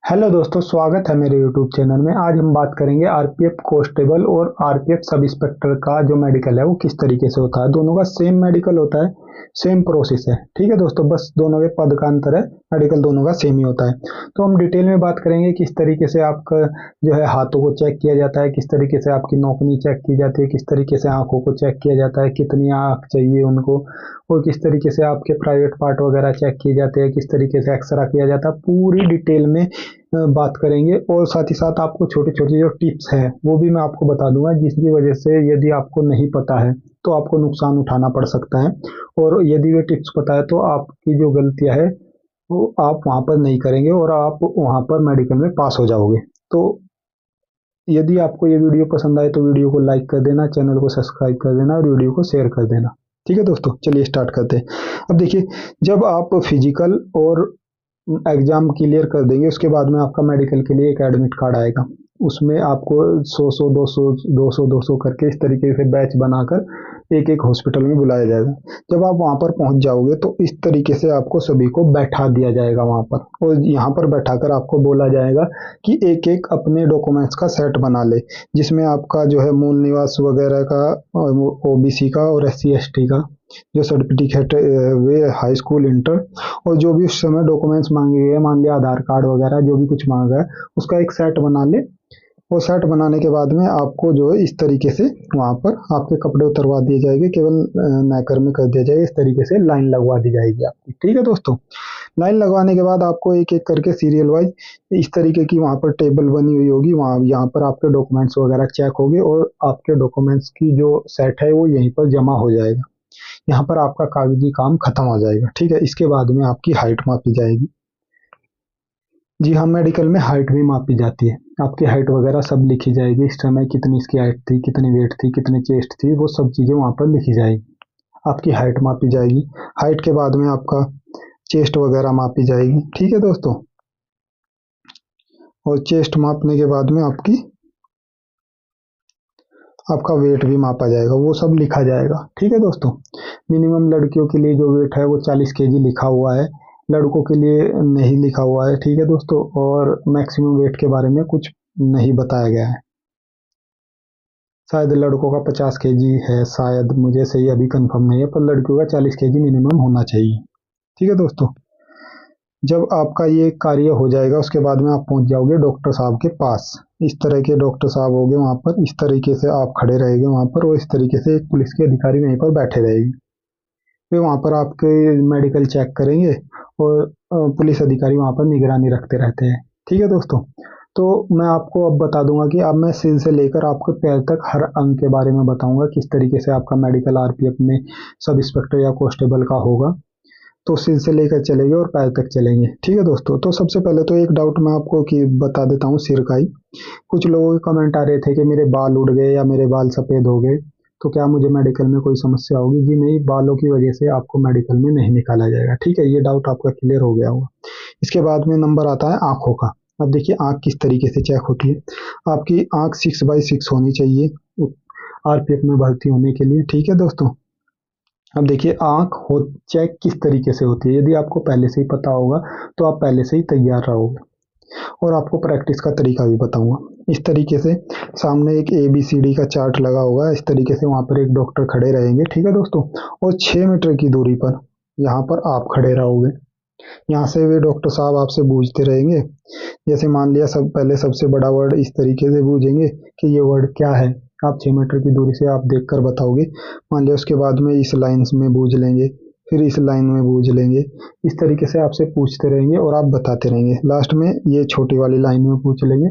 Hello दोस्तों, स्वागत है मेरे यूट्यूब चैनल में। आज हम बात करेंगे आरपीएफ कांस्टेबल और आरपीएफ सब इंस्पेक्टर का जो मेडिकल है वो किस तरीके से होता है। दोनों का सेम मेडिकल होता है, सेम प्रोसेस है। ठीक है दोस्तों, बस दोनों के पद का अंतर है, मेडिकल दोनों का सेम ही होता है। तो हम डिटेल में बात करेंगे किस तरीके से आपका जो है हाथों को चेक किया जाता है, किस तरीके से आपकी नौकनी चेक की जाती है, किस तरीके से आंखों को चेक किया जाता है, कितनी आंख चाहिए उनको, और किस तरीके से आपके प्राइवेट पार्ट वगैरह चेक किए जाते हैं, किस तरीके से एक्सरा किया जाता है, पूरी डिटेल में बात करेंगे। और साथ ही साथ आपको छोटी छोटी जो टिप्स है वो भी मैं आपको बता दूंगा, जिसकी वजह से यदि आपको नहीं पता है तो आपको नुकसान उठाना पड़ सकता है। और यदि वे टिप्स पता है तो आपकी जो गलतियां है वो आप वहां पर नहीं करेंगे और आप वहां पर मेडिकल में पास हो जाओगे। तो यदि आपको ये वीडियो पसंद आए तो वीडियो को लाइक कर देना, चैनल को सब्सक्राइब कर देना और वीडियो को शेयर कर देना। ठीक है दोस्तों, चलिए स्टार्ट करते हैं। अब देखिए, जब आप फिजिकल और एग्जाम क्लियर कर देंगे उसके बाद में आपका मेडिकल के लिए एक एडमिट कार्ड आएगा। उसमें आपको 100 200 200 200 करके इस तरीके से बैच बनाकर एक एक हॉस्पिटल में बुलाया जाएगा। जब आप वहां पर पहुंच जाओगे तो इस तरीके से आपको सभी को बैठा दिया जाएगा वहां पर, और यहाँ पर बैठाकर आपको बोला जाएगा कि एक एक अपने डॉक्यूमेंट्स का सेट बना ले, जिसमें आपका जो है मूल निवास वगैरह का, ओबीसी का और SC ST का जो सर्टिफिकेट, वे हाई स्कूल इंटर, और जो भी उस समय डॉक्यूमेंट्स मांगे गए, मान लिया आधार कार्ड वगैरह जो भी कुछ मांगा है, उसका एक सेट बना ले। वो सेट बनाने के बाद में आपको जो है इस तरीके से वहां पर आपके कपड़े उतरवा दिए जाएंगे, केवल नैकर में कर दिया जाएगा। इस तरीके से लाइन लगवा दी जाएगी आपकी। ठीक है दोस्तों, लाइन लगवाने के बाद आपको एक एक करके सीरियल वाइज इस तरीके की वहां पर टेबल बनी हुई होगी, वहां यहाँ पर आपके डॉक्यूमेंट्स वगैरह चेक होंगे और आपके डॉक्यूमेंट्स की जो सेट है वो यहीं पर जमा हो जाएगा। यहाँ पर आपका कागजी काम खत्म हो जाएगा। ठीक है, इसके बाद में आपकी हाइट मापी जाएगी। जी हाँ, मेडिकल में हाइट भी मापी जाती है। आपकी हाइट वगैरह सब लिखी जाएगी, इस समय कितनी इसकी हाइट थी, कितनी वेट थी, कितनी चेस्ट थी, वो सब चीज़ें वहाँ पर लिखी जाएगी। आपकी हाइट मापी जाएगी। हाइट के बाद में आपका चेस्ट वगैरह मापी जाएगी। ठीक है दोस्तों, और चेस्ट मापने के बाद में आपका वेट भी मापा जाएगा, वो सब लिखा जाएगा। ठीक है दोस्तों, मिनिमम लड़कियों के लिए जो वेट है वो 40 kg लिखा हुआ है, लड़कों के लिए नहीं लिखा हुआ है। ठीक है दोस्तों, और मैक्सिमम वेट के बारे में कुछ नहीं बताया गया है। शायद लड़कों का 50 kg है, शायद, मुझे सही अभी कंफर्म नहीं है, पर लड़कियों का 40 kg मिनिमम होना चाहिए। ठीक है दोस्तों, जब आपका ये कार्य हो जाएगा उसके बाद में आप पहुंच जाओगे डॉक्टर साहब के पास। इस तरह के डॉक्टर साहब होंगे वहां पर, इस तरीके से आप खड़े रहेंगे वहां पर, और इस तरीके से एक पुलिस के अधिकारी वहीं पर बैठे रहेंगे। वे वहां पर आपके मेडिकल चेक करेंगे और पुलिस अधिकारी वहां पर निगरानी रखते रहते हैं। ठीक है दोस्तों, तो मैं आपको अब बता दूंगा कि अब मैं सिर से लेकर आपके पैर तक हर अंग के बारे में बताऊंगा, किस तरीके से आपका मेडिकल आरपीएफ में सब इंस्पेक्टर या कांस्टेबल का होगा। तो सिर से लेकर चलेंगे और पैर तक चलेंगे। ठीक है दोस्तों, तो सबसे पहले तो एक डाउट मैं आपको कि बता देता हूँ सिर का ही। कुछ लोगों के कमेंट आ रहे थे कि मेरे बाल उड़ गए या मेरे बाल सफ़ेद हो गए, तो क्या मुझे मेडिकल में कोई समस्या होगी? जी नहीं, बालों की वजह से आपको मेडिकल में नहीं निकाला जाएगा। ठीक है, ये डाउट आपका क्लियर हो गया होगा। इसके बाद में नंबर आता है आँखों का। अब देखिए आँख किस तरीके से चेक होती है। आपकी आँख 6/6 होनी चाहिए आरपीएफ में भर्ती होने के लिए। ठीक है दोस्तों, अब देखिए आँख हो चेक किस तरीके से होती है। यदि आपको पहले से ही पता होगा तो आप पहले से ही तैयार रहोगे, और आपको प्रैक्टिस का तरीका भी बताऊंगा। इस तरीके से सामने एक ABCD का चार्ट लगा होगा, इस तरीके से वहां पर एक डॉक्टर खड़े रहेंगे। ठीक है दोस्तों, और 6 मीटर की दूरी पर यहाँ पर आप खड़े रहोगे। यहाँ से वे डॉक्टर साहब आपसे पूछते रहेंगे। जैसे मान लिया सब पहले सबसे बड़ा वर्ड इस तरीके से पूछेंगे कि ये वर्ड क्या है, आप 6 मीटर की दूरी से आप देखकर बताओगे। मान लिया उसके बाद में इस लाइन में बूझ लेंगे, फिर इस लाइन में बूझ लेंगे। इस तरीके से आपसे पूछते रहेंगे और आप बताते रहेंगे। लास्ट में ये छोटी वाली लाइन में पूछ लेंगे,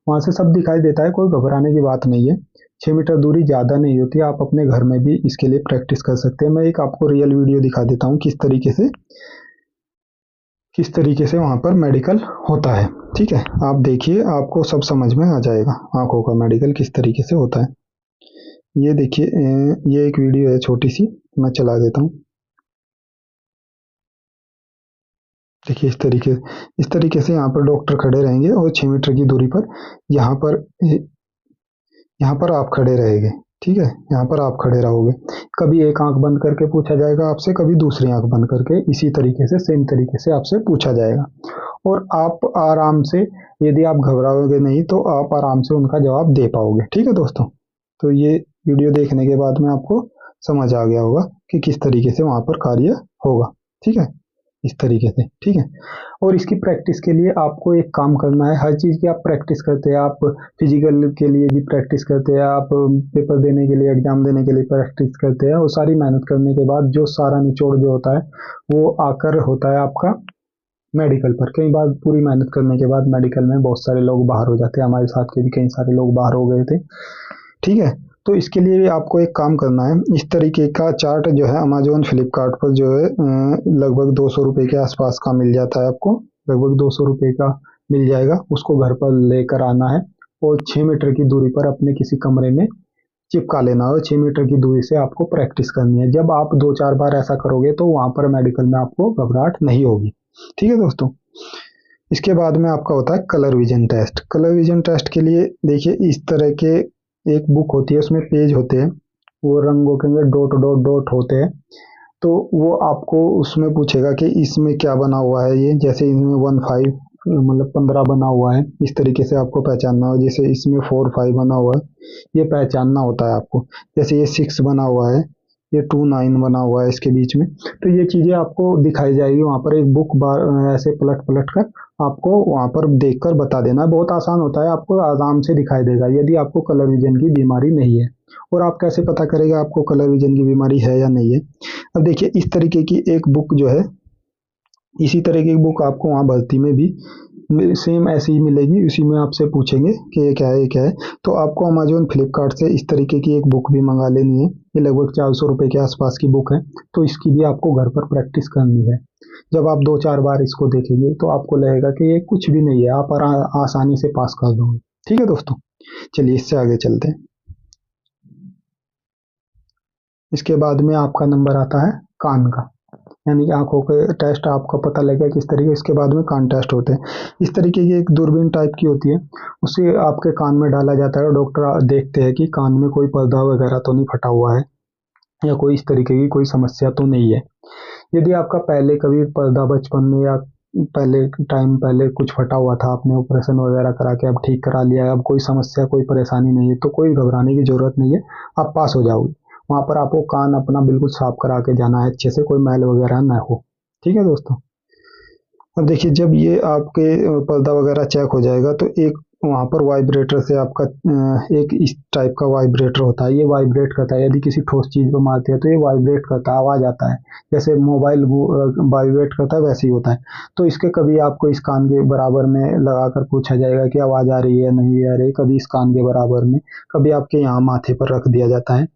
वहां से सब दिखाई देता है, कोई घबराने की बात नहीं है। 6 मीटर दूरी ज़्यादा नहीं होती, आप अपने घर में भी इसके लिए प्रैक्टिस कर सकते हैं। मैं एक आपको रियल वीडियो दिखा देता हूँ किस तरीके से वहां पर मेडिकल होता है। ठीक है, आप देखिए, आपको सब समझ में आ जाएगा आंखों का मेडिकल किस तरीके से होता है। ये देखिए, ये एक वीडियो है छोटी सी, मैं चला देता हूँ। देखिए इस तरीके से यहाँ पर डॉक्टर खड़े रहेंगे और 6 मीटर की दूरी पर यहाँ पर यहाँ पर आप खड़े रहेंगे। ठीक है, यहाँ पर आप खड़े रहोगे। कभी एक आंख बंद करके पूछा जाएगा आपसे, कभी दूसरी आंख बंद करके, इसी तरीके से सेम तरीके से आपसे पूछा जाएगा। और आप आराम से, यदि आप घबराओगे नहीं तो आप आराम से उनका जवाब दे पाओगे। ठीक है दोस्तों, तो ये वीडियो देखने के बाद में आपको समझ आ गया होगा कि किस तरीके से वहाँ पर कार्य होगा। ठीक है, इस तरीके से। ठीक है, और इसकी प्रैक्टिस के लिए आपको एक काम करना है, हर चीज़ की आप प्रैक्टिस करते हैं, आप फिजिकल के लिए भी प्रैक्टिस करते हैं, आप पेपर देने के लिए, एग्जाम देने के लिए प्रैक्टिस करते हैं, और सारी मेहनत करने के बाद जो सारा निचोड़ जो होता है वो आकर होता है आपका मेडिकल पर। कई बार पूरी मेहनत करने के बाद मेडिकल में बहुत सारे लोग बाहर हो जाते हैं, हमारे साथ के भी कई सारे लोग बाहर हो गए थे। ठीक है, तो इसके लिए भी आपको एक काम करना है, इस तरीके का चार्ट जो है अमेजोन फ्लिपकार्ट पर जो है लगभग 200 रुपये के आसपास का मिल जाता है आपको, लगभग 200 रुपये का मिल जाएगा। उसको घर पर लेकर आना है और 6 मीटर की दूरी पर अपने किसी कमरे में चिपका लेना है, और 6 मीटर की दूरी से आपको प्रैक्टिस करनी है। जब आप 2-4 बार ऐसा करोगे तो वहां पर मेडिकल में आपको घबराहट नहीं होगी। ठीक है दोस्तों, इसके बाद में आपका होता है colour vision test. Colour vision test के लिए देखिए इस तरह के एक बुक होती है, उसमें पेज होते हैं, वो रंगों के अंदर डॉट डॉट डॉट होते हैं। तो वो आपको उसमें पूछेगा कि इसमें क्या बना हुआ है, ये जैसे इसमें 15 मतलब 15 बना हुआ है, इस तरीके से आपको पहचानना हो। जैसे इसमें 45 बना हुआ है, ये पहचानना होता है आपको। जैसे ये 6 बना हुआ है, ये 29 बना हुआ है इसके बीच में। तो ये चीज़ें आपको दिखाई जाएगी वहाँ पर, एक बुक बार ऐसे पलट पलट कर आपको वहाँ पर देखकर बता देना है। बहुत आसान होता है, आपको आराम से दिखाई देगा यदि आपको कलर विजन की बीमारी नहीं है। और आप कैसे पता करेगा आपको कलर विजन की बीमारी है या नहीं है? अब देखिए इस तरीके की एक बुक जो है, इसी तरह की बुक आपको वहाँ भर्ती में भी सेम ऐसी ही मिलेगी। उसी में आपसे पूछेंगे कि ये क्या है, ये क्या है। तो आपको अमेजोन फ्लिपकार्ट से इस तरीके की एक बुक भी मंगा लेनी है। ये लगभग 400 रुपये के आसपास की बुक है। तो इसकी भी आपको घर पर प्रैक्टिस करनी है। जब आप 2-4 बार इसको देखेंगे तो आपको लगेगा कि ये कुछ भी नहीं है, आप आसानी से पास कर दोगे। ठीक है दोस्तों, चलिए इससे आगे चलते हैं। इसके बाद में आपका नंबर आता है कान का, यानी कि आँखों के टेस्ट आपका पता लगेगा किस तरीके। इसके बाद में कान टेस्ट होते हैं। इस तरीके की एक दूरबीन टाइप की होती है, उसे आपके कान में डाला जाता है और डॉक्टर देखते हैं कि कान में कोई पर्दा वगैरह तो नहीं फटा हुआ है, या कोई इस तरीके की कोई समस्या तो नहीं है। यदि आपका पहले कभी पर्दा बचपन में या पहले टाइम पहले कुछ फटा हुआ था, आपने ऑपरेशन वगैरह करा के अब ठीक करा लिया है, अब कोई समस्या कोई परेशानी नहीं है, तो कोई घबराने की जरूरत नहीं है, आप पास हो जाओगे। वहां पर आपको कान अपना बिल्कुल साफ करा के जाना है, अच्छे से, कोई मैल वगैरह ना हो। ठीक है दोस्तों, अब देखिए जब ये आपके पर्दा वगैरह चेक हो जाएगा तो एक वहाँ पर वाइब्रेटर से आपका एक इस टाइप का वाइब्रेटर होता है, ये वाइब्रेट करता है। यदि किसी ठोस चीज़ को मारते हैं तो ये वाइब्रेट करता है, आवाज़ आता है, जैसे मोबाइल वाइब्रेट करता है वैसे ही होता है। तो इसके कभी आपको इस कान के बराबर में लगा कर पूछा जाएगा कि आवाज़ आ रही है नहीं आ रही, कभी इस कान के बराबर में, कभी आपके यहाँ माथे पर रख दिया जाता है।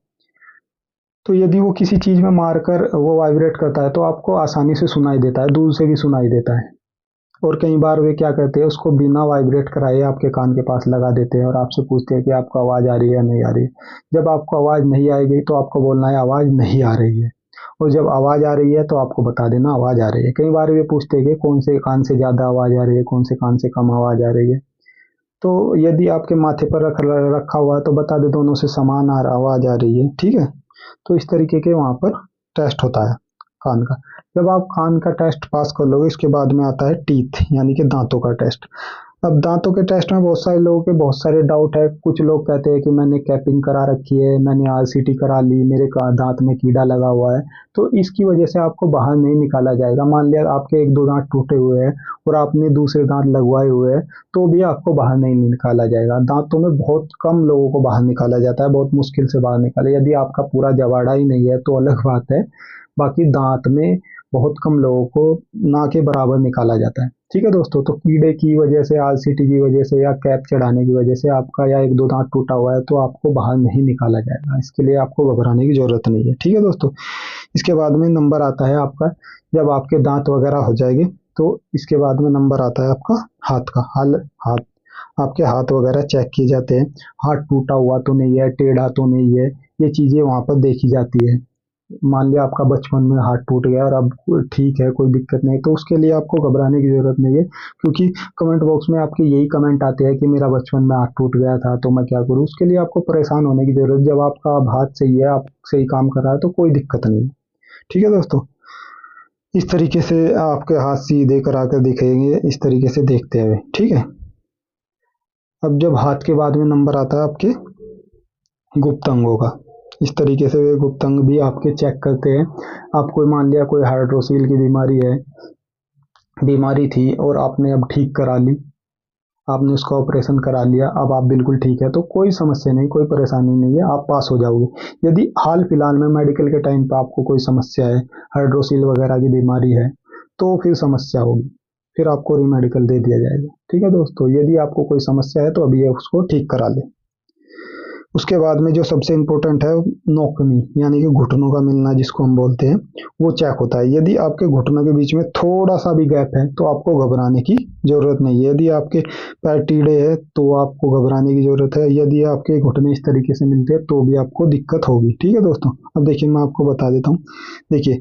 तो यदि वो किसी चीज़ में मारकर वो वाइब्रेट करता है तो आपको आसानी से सुनाई देता है, दूर से भी सुनाई देता है। और कई बार वे क्या करते हैं, उसको बिना वाइब्रेट कराए आपके कान के पास लगा देते हैं और आपसे पूछते हैं कि आपको आवाज़ आ रही है या नहीं आ रही है। जब आपको आवाज़ नहीं आएगी तो आपको बोलना है आवाज़ नहीं आ रही है, और जब आवाज़ आ रही है तो आपको बता देना आवाज़ आ रही है। कई बार वे पूछते हैं कि कौन से कान से ज़्यादा आवाज़ आ रही है, कौन से कान से कम आवाज़ आ रही है। तो यदि आपके माथे पर रखा हुआ है तो बता दे दोनों से समान आवाज़ आ रही है। ठीक है, तो इस तरीके के वहाँ पर टेस्ट होता है कान का। जब आप कान का टेस्ट पास कर लोगे, इसके बाद में आता है टीथ, यानी कि दांतों का टेस्ट। अब दांतों के टेस्ट में बहुत सारे लोगों के बहुत सारे डाउट है। कुछ लोग कहते हैं कि मैंने कैपिंग करा रखी है, मैंने आरसीटी करा ली, मेरे दांत में कीड़ा लगा हुआ है, तो इसकी वजह से आपको बाहर नहीं निकाला जाएगा। मान लिया आपके 1-2 दांत टूटे हुए हैं और आपने दूसरे दांत लगवाए हुए हैं, तो भी आपको बाहर नहीं निकाला जाएगा। दांतों में बहुत कम लोगों को बाहर निकाला जाता है, बहुत मुश्किल से बाहर निकाले। यदि आपका पूरा जवाड़ा ही नहीं है तो अलग बात है, बाकी दांत में बहुत कम लोगों को ना के बराबर निकाला जाता है। ठीक है दोस्तों, तो कीड़े की वजह से, आरसीटी की वजह से या कैप चढ़ाने की वजह से आपका या 1-2 दांत टूटा हुआ है तो आपको बाहर नहीं निकाला जाएगा, इसके लिए आपको घबराने की जरूरत नहीं है। ठीक है दोस्तों, इसके बाद में नंबर आता है आपका, जब आपके दांत वगैरह हो जाएंगे तो इसके बाद में नंबर आता है आपका हाथ का। हाथ, आपके हाथ वगैरह चेक किए जाते हैं, हाथ टूटा हुआ तो नहीं है, टेढ़ा तो नहीं है, ये चीजें वहां पर देखी जाती है। मान लिया आपका बचपन में हाथ टूट गया और अब ठीक है, कोई दिक्कत नहीं, तो उसके लिए आपको घबराने की जरूरत नहीं है, क्योंकि कमेंट बॉक्स में आपके यही कमेंट आते हैं कि मेरा बचपन में हाथ टूट गया था तो मैं क्या करूँ। उसके लिए आपको परेशान होने की जरूरत, जब आपका अब हाथ सही है, आप सही काम कर रहा है तो कोई दिक्कत नहीं है। ठीक है दोस्तों, इस तरीके से आपके हाथ सीधे करा कर दिखेंगे, इस तरीके से देखते हुए, ठीक है। अब जब हाथ के बाद में नंबर आता है आपके गुप्त अंगों का, इस तरीके से वे गुप्त अंग भी आपके चेक करते हैं। आपको मान लिया कोई हाइड्रोसील की बीमारी थी और आपने अब ठीक करा ली, आपने उसका ऑपरेशन करा लिया, अब आप बिल्कुल ठीक है, तो कोई समस्या नहीं, कोई परेशानी नहीं है, आप पास हो जाओगे। यदि हाल फिलहाल में मेडिकल के टाइम पे आपको कोई समस्या है, हाइड्रोसील वगैरह की बीमारी है, तो फिर समस्या होगी, फिर आपको रीमेडिकल दे दिया जाएगा। ठीक है दोस्तों, यदि आपको कोई समस्या है तो अभी ये उसको ठीक करा ले। उसके बाद में जो सबसे इम्पोर्टेंट है, नोकनी यानी कि घुटनों का मिलना जिसको हम बोलते हैं, वो चेक होता है। यदि आपके घुटनों के बीच में थोड़ा सा भी गैप है तो आपको घबराने की जरूरत नहीं है। यदि आपके पैर टीढ़े हैं तो आपको घबराने की जरूरत है। यदि आपके घुटने इस तरीके से मिलते हैं तो भी आपको दिक्कत होगी। ठीक है दोस्तों, अब देखिए मैं आपको बता देता हूँ। देखिए,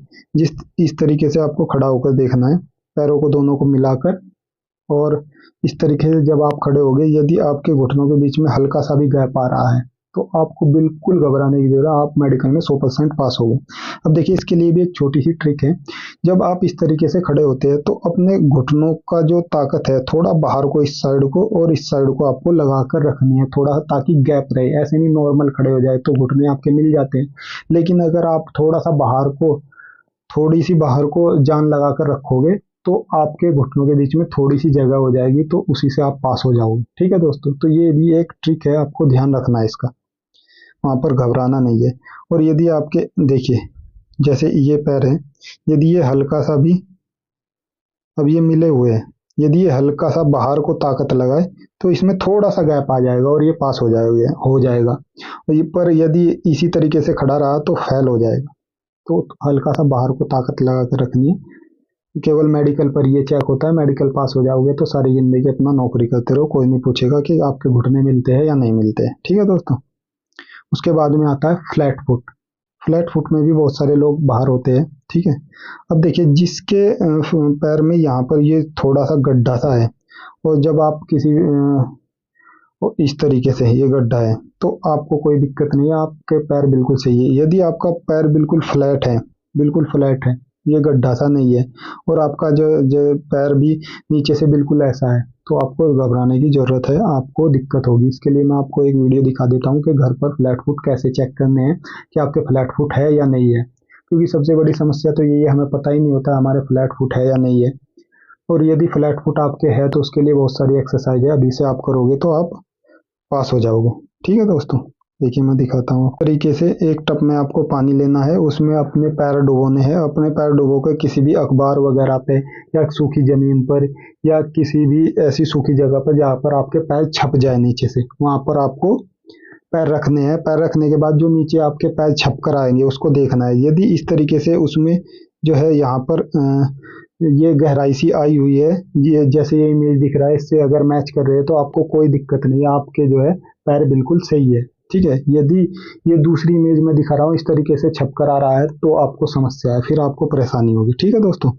इस तरीके से आपको खड़ा होकर देखना है, पैरों को दोनों को मिलाकर, और इस तरीके से जब आप खड़े होगे, यदि आपके घुटनों के बीच में हल्का सा भी गैप आ रहा है तो आपको बिल्कुल घबराने की जरूरत है, आप मेडिकल में 100% पास हो गए। अब देखिए, इसके लिए भी एक छोटी सी ट्रिक है। जब आप इस तरीके से खड़े होते हैं तो अपने घुटनों का जो ताकत है, थोड़ा बाहर को, इस साइड को और इस साइड को आपको लगा कर रखनी है थोड़ा, ताकि गैप रहे। ऐसे नहीं नॉर्मल खड़े हो जाए तो घुटने आपके मिल जाते हैं, लेकिन अगर आप थोड़ा सा बाहर को, थोड़ी सी बाहर को जान लगा कर रखोगे तो आपके घुटनों के बीच में थोड़ी सी जगह हो जाएगी, तो उसी से आप पास हो जाओगे। ठीक है दोस्तों, तो ये भी एक ट्रिक है, आपको ध्यान रखना है इसका, वहां पर घबराना नहीं है। और यदि आपके, देखिए जैसे ये पैर है, यदि ये हल्का सा भी, अब ये मिले हुए हैं, यदि ये हल्का सा बाहर को ताकत लगाए तो इसमें थोड़ा सा गैप आ जाएगा और ये पास हो जाएगा। और पर यदि इसी तरीके से खड़ा रहा तो फेल हो जाएगा। तो हल्का सा बाहर को ताकत लगा कर रखनी है। केवल मेडिकल पर ये चेक होता है, मेडिकल पास हो जाओगे तो सारी जिंदगी अपना नौकरी करते रहो, कोई नहीं पूछेगा कि आपके घुटने मिलते हैं या नहीं मिलते हैं। ठीक है दोस्तों, उसके बाद में आता है फ्लैट फुट। फ्लैट फुट में भी बहुत सारे लोग बाहर होते हैं। ठीक है, अब देखिए जिसके पैर में यहाँ पर ये थोड़ा सा गड्ढा सा है, और जब आप किसी इस तरीके से ये गड्ढा है तो आपको कोई दिक्कत नहीं है, आपके पैर बिल्कुल सही है। यदि आपका पैर बिल्कुल फ्लैट है, बिल्कुल फ्लैट है, ये गड्ढा सा नहीं है, और आपका जो जो पैर भी नीचे से बिल्कुल ऐसा है, तो आपको घबराने की जरूरत है, आपको दिक्कत होगी। इसके लिए मैं आपको एक वीडियो दिखा देता हूँ कि घर पर फ्लैट फुट कैसे चेक करने हैं कि आपके फ्लैट फुट है या नहीं है। क्योंकि सबसे बड़ी समस्या तो यही है, हमें पता ही नहीं होता हमारे फ्लैट फुट है या नहीं है। और यदि फ्लैट फुट आपके है तो उसके लिए बहुत सारी एक्सरसाइज है, अभी से आप करोगे तो आप पास हो जाओगे। ठीक है दोस्तों, देखिए मैं दिखाता हूँ। तरीके से एक टब में आपको पानी लेना है, उसमें अपने पैर डुबोने हैं। अपने पैर डुबो कर किसी भी अखबार वगैरह पे, या सूखी जमीन पर, या किसी भी ऐसी सूखी जगह पर जहाँ पर आपके पैर छप जाए नीचे से, वहां पर आपको पैर रखने हैं। पैर रखने के बाद जो नीचे आपके पैर छप कर आएंगे उसको देखना है। यदि इस तरीके से उसमें जो है यहाँ पर ये गहराई सी आई हुई है, ये जैसे ये इमेज दिख रहा है, इससे अगर मैच कर रहे हैं तो आपको कोई दिक्कत नहीं है, आपके जो है पैर बिल्कुल सही है। ठीक है, यदि ये दूसरी इमेज में दिखा रहा हूँ, इस तरीके से छप कर आ रहा है, तो आपको समस्या है, फिर आपको परेशानी होगी। ठीक है दोस्तों,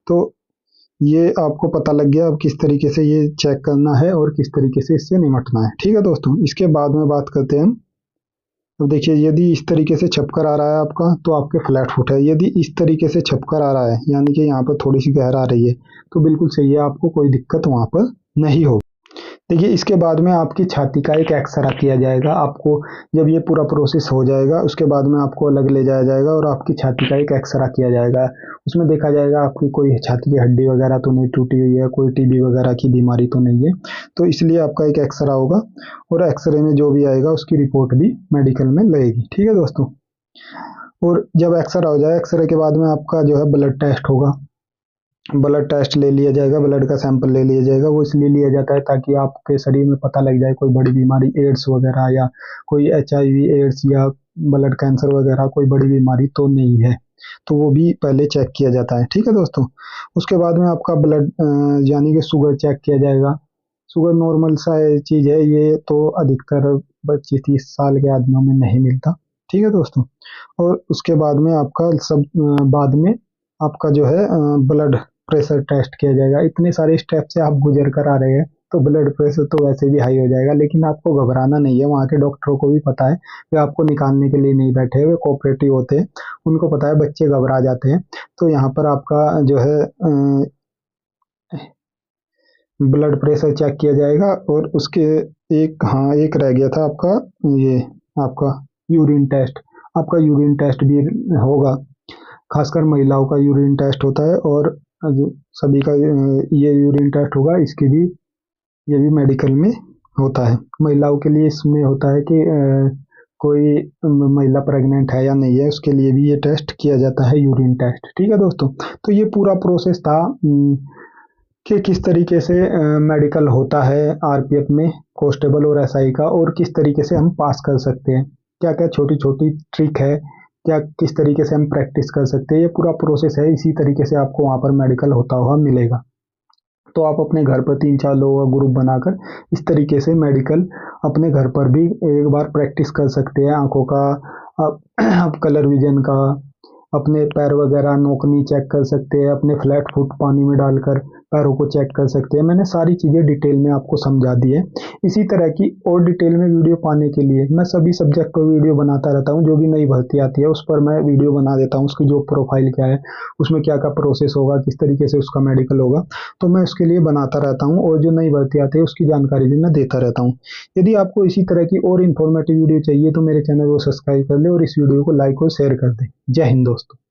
तो ये आपको पता लग गया अब किस तरीके से ये चेक करना है और किस तरीके से इससे निपटना है। ठीक है दोस्तों, इसके बाद में बात करते हैं हम। अब देखिए, यदि इस तरीके से छपकर आ रहा है आपका तो आपके फ्लैट फुट है। यदि इस तरीके से छपकर आ रहा है, यानी कि यहाँ पर थोड़ी सी गहरा आ रही है, तो बिल्कुल सही है, आपको कोई दिक्कत वहाँ पर नहीं होगी। देखिए, इसके बाद में आपकी छाती का एक एक्सरा किया जाएगा। आपको जब ये पूरा प्रोसेस हो जाएगा उसके बाद में आपको अलग ले जाया जाएगा और आपकी छाती का एक एक्सरा किया जाएगा। उसमें देखा जाएगा आपकी कोई छाती की हड्डी वगैरह तो नहीं टूटी हुई है, कोई टीबी वगैरह की बीमारी तो नहीं है, तो इसलिए आपका एक एक्सरा होगा, और एक्सरे में जो भी आएगा उसकी रिपोर्ट भी मेडिकल में लगेगी। ठीक है दोस्तों, और जब एक्सरा हो जाए, एक्सरे के बाद में आपका जो है ब्लड टेस्ट होगा। ब्लड टेस्ट ले लिया जाएगा, ब्लड का सैंपल ले लिया जाएगा। वो इसलिए लिया जाता है ताकि आपके शरीर में पता लग जाए कोई बड़ी बीमारी, एड्स वगैरह, या कोई HIV एड्स या ब्लड कैंसर वगैरह कोई बड़ी बीमारी तो नहीं है, तो वो भी पहले चेक किया जाता है। ठीक है दोस्तों, उसके बाद में आपका ब्लड यानी कि शुगर चेक किया जाएगा। शुगर नॉर्मल सा चीज़ है, ये तो अधिकतर 25-30 साल के आदमियों में नहीं मिलता। ठीक है दोस्तों, और उसके बाद में आपका बाद में आपका जो है ब्लड प्रेशर टेस्ट किया जाएगा। इतने सारे स्टेप से आप गुजर कर आ रहे हैं, तो ब्लड प्रेशर तो वैसे भी हाई हो जाएगा, लेकिन आपको घबराना नहीं है। वहाँ के डॉक्टरों को भी पता है, वे आपको निकालने के लिए नहीं बैठे, वे कोऑपरेटिव होते हैं, उनको पता है बच्चे घबरा जाते हैं। तो यहाँ पर आपका जो है ब्लड प्रेशर चेक किया जाएगा, और उसके एक रह गया था आपका, ये आपका यूरिन टेस्ट। आपका यूरिन टेस्ट भी होगा, खासकर महिलाओं का यूरिन टेस्ट होता है, और सभी का ये यूरिन टेस्ट होगा। इसकी भी ये भी मेडिकल में होता है। महिलाओं के लिए इसमें होता है कि कोई महिला प्रेग्नेंट है या नहीं है, उसके लिए भी ये टेस्ट किया जाता है, यूरिन टेस्ट। ठीक है दोस्तों, तो ये पूरा प्रोसेस था कि किस तरीके से मेडिकल होता है आरपीएफ में, कांस्टेबल और एसआई का, और किस तरीके से हम पास कर सकते हैं, क्या क्या छोटी छोटी ट्रिक है, क्या किस तरीके से हम प्रैक्टिस कर सकते हैं। ये पूरा प्रोसेस है, इसी तरीके से आपको वहाँ पर मेडिकल होता हुआ मिलेगा। तो आप अपने घर पर 3-4 लोगों का ग्रुप बनाकर इस तरीके से मेडिकल अपने घर पर भी एक बार प्रैक्टिस कर सकते हैं। आंखों का, आप कलर विजन का, अपने पैर वगैरह नोकनी चेक कर सकते हैं, अपने फ्लैट फुट पानी में डालकर पैरों को चेक कर सकते हैं। मैंने सारी चीज़ें डिटेल में आपको समझा दी है। इसी तरह की और डिटेल में वीडियो पाने के लिए मैं सभी सब्जेक्ट पर वीडियो बनाता रहता हूँ। जो भी नई भर्ती आती है उस पर मैं वीडियो बना देता हूँ, उसकी जॉब प्रोफाइल क्या है, उसमें क्या क्या प्रोसेस होगा, किस तरीके से उसका मेडिकल होगा, तो मैं उसके लिए बनाता रहता हूँ। और जो नई भर्ती आती है उसकी जानकारी भी मैं देता रहता हूँ। यदि आपको इसी तरह की और इन्फॉर्मेटिव वीडियो चाहिए तो मेरे चैनल को सब्सक्राइब कर ले, और इस वीडियो को लाइक और शेयर कर दें। जय हिंद दोस्तों।